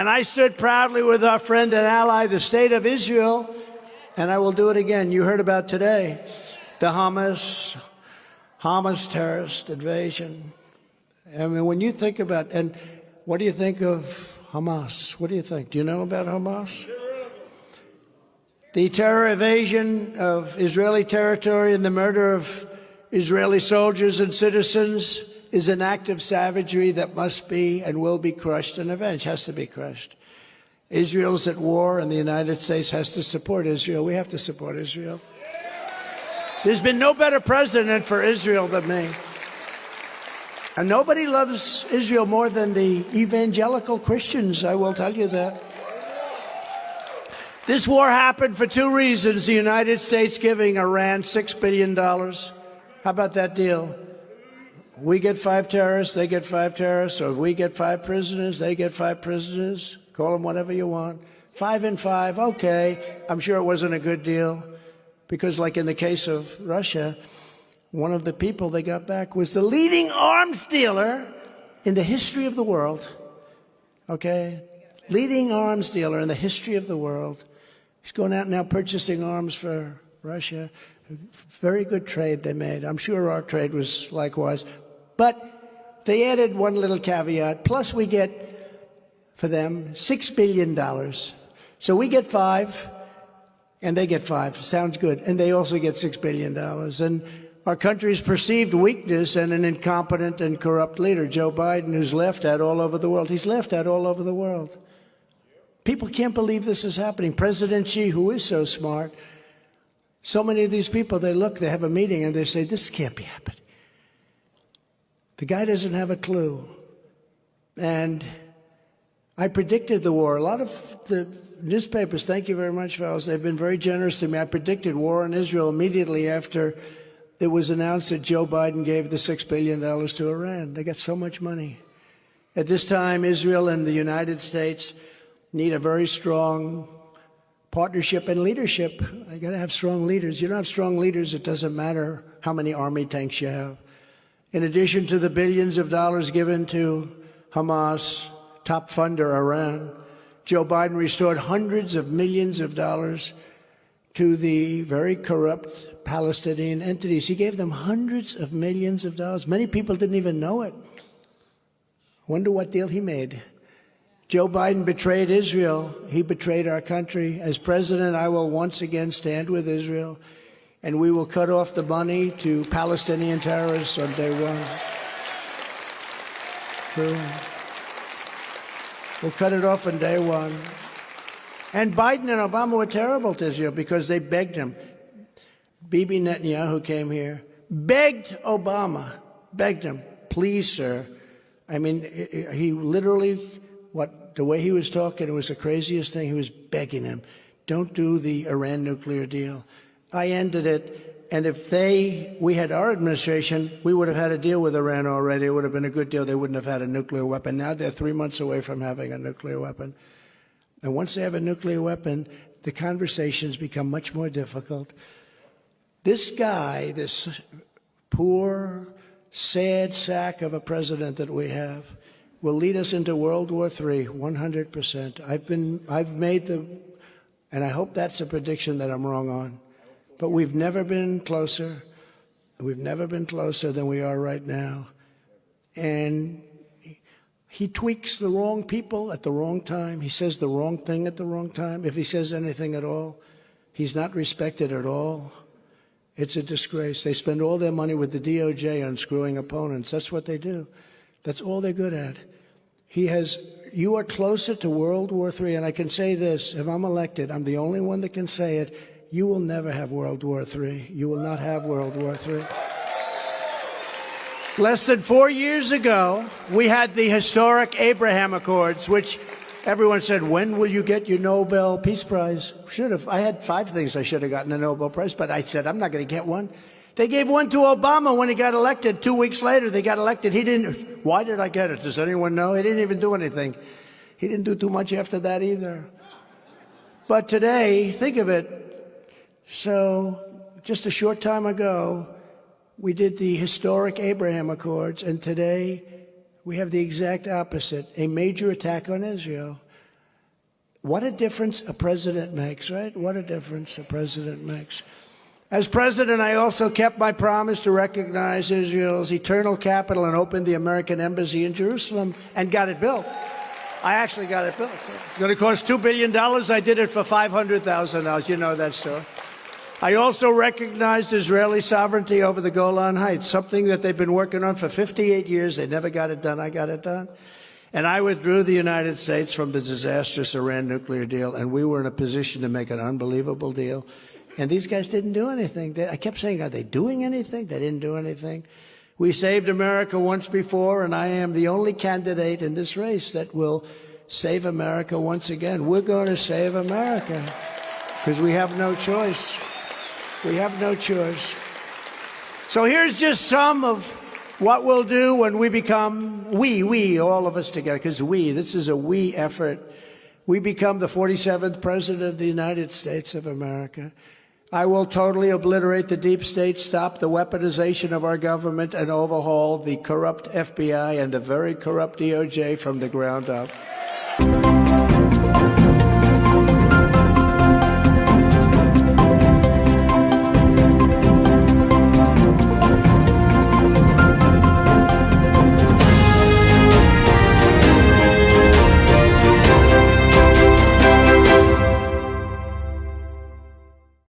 And I stood proudly with our friend and ally, the state of Israel, and I will do it again. You heard about today, the Hamas terrorist invasion. I mean, when you think about, and what do you think of Hamas? What do you think? Do you know about Hamas? The terror invasion of Israeli territory and the murder of Israeli soldiers and citizens is an act of savagery that must be and will be crushed and avenged, has to be crushed. Israel's at war, and the United States has to support Israel. We have to support Israel. There's been no better president for Israel than me. And nobody loves Israel more than the evangelical Christians, I will tell you that. This war happened for two reasons. The United States giving Iran $6 billion. How about that deal? We get 5 terrorists, they get 5 terrorists, or we get 5 prisoners, they get 5 prisoners. Call them whatever you want. 5 and 5, okay. I'm sure it wasn't a good deal because, like in the case of Russia, one of the people they got back was the leading arms dealer in the history of the world. Okay? Leading arms dealer in the history of the world. He's going out now purchasing arms for Russia. Very good trade they made. I'm sure our trade was likewise. But they added one little caveat. Plus we get, for them, $6 billion. So we get 5, and they get 5. Sounds good. And they also get $6 billion. And our country's perceived weakness and an incompetent and corrupt leader, Joe Biden, who's laughed at all over the world. He's laughed at all over the world. People can't believe this is happening. President Xi, who is so smart, so many of these people, they have a meeting, and they say, this can't be happening. The guy doesn't have a clue. And I predicted the war. A lot of the newspapers, thank you very much, fellas, they've been very generous to me. I predicted war in Israel immediately after it was announced that Joe Biden gave the $6 billion to Iran. They got so much money. At this time, Israel and the United States need a very strong partnership and leadership. I got to have strong leaders. You don't have strong leaders, it doesn't matter how many army tanks you have. In addition to the billions of dollars given to Hamas, top funder Iran, Joe Biden restored hundreds of millions of dollars to the very corrupt Palestinian entities. He gave them hundreds of millions of dollars. Many people didn't even know it. Wonder what deal he made. Joe Biden betrayed Israel. He betrayed our country. As president, I will once again stand with Israel, and we will cut off the money to Palestinian terrorists on day one. We'll cut it off on day one. And Biden and Obama were terrible to Israel because they begged him. Bibi Netanyahu came here, begged Obama, begged him, please, sir. I mean, he literally, the way he was talking, it was the craziest thing. He was begging him, don't do the Iran nuclear deal. I ended it, and if we had our administration, we would have had a deal with Iran already. It would have been a good deal. They wouldn't have had a nuclear weapon. Now they're 3 months away from having a nuclear weapon. And once they have a nuclear weapon, the conversations become much more difficult. This guy, this poor, sad sack of a president that we have, will lead us into World War III, 100%. I've made and I hope that's a prediction that I'm wrong on. But we've never been closer. We've never been closer than we are right now. And he tweaks the wrong people at the wrong time. He says the wrong thing at the wrong time. If he says anything at all, he's not respected at all. It's a disgrace. They spend all their money with the DOJ on screwing opponents. That's what they do. That's all they're good at. You are closer to World War III, and I can say this, if I'm elected, I'm the only one that can say it, you will never have World War III. You will not have World War III. Less than 4 years ago, we had the historic Abraham Accords, which everyone said, when will you get your Nobel Peace Prize? Should have. I had 5 things I should have gotten a Nobel Prize, but I said, I'm not going to get one. They gave one to Obama when he got elected. 2 weeks later, they got elected. He didn't. Why did I get it? Does anyone know? He didn't even do anything. He didn't do too much after that either. But today, think of it. So just a short time ago, we did the historic Abraham Accords, and today we have the exact opposite, a major attack on Israel. What a difference a president makes, right? What a difference a president makes. As president, I also kept my promise to recognize Israel's eternal capital and opened the American embassy in Jerusalem and got it built. I actually got it built. It's going to cost $2 billion. I did it for $500,000. You know that story. I also recognized Israeli sovereignty over the Golan Heights, something that they've been working on for 58 years. They never got it done. I got it done. And I withdrew the United States from the disastrous Iran nuclear deal, and we were in a position to make an unbelievable deal. And these guys didn't do anything. I kept saying, are they doing anything? They didn't do anything. We saved America once before, and I am the only candidate in this race that will save America once again. We're going to save America because we have no choice. We have no choice. So here's just some of what we'll do when we become, we, all of us together, because this is a we effort. We become the 47th president of the United States of America. I will totally obliterate the deep state, stop the weaponization of our government, and overhaul the corrupt FBI and the very corrupt DOJ from the ground up.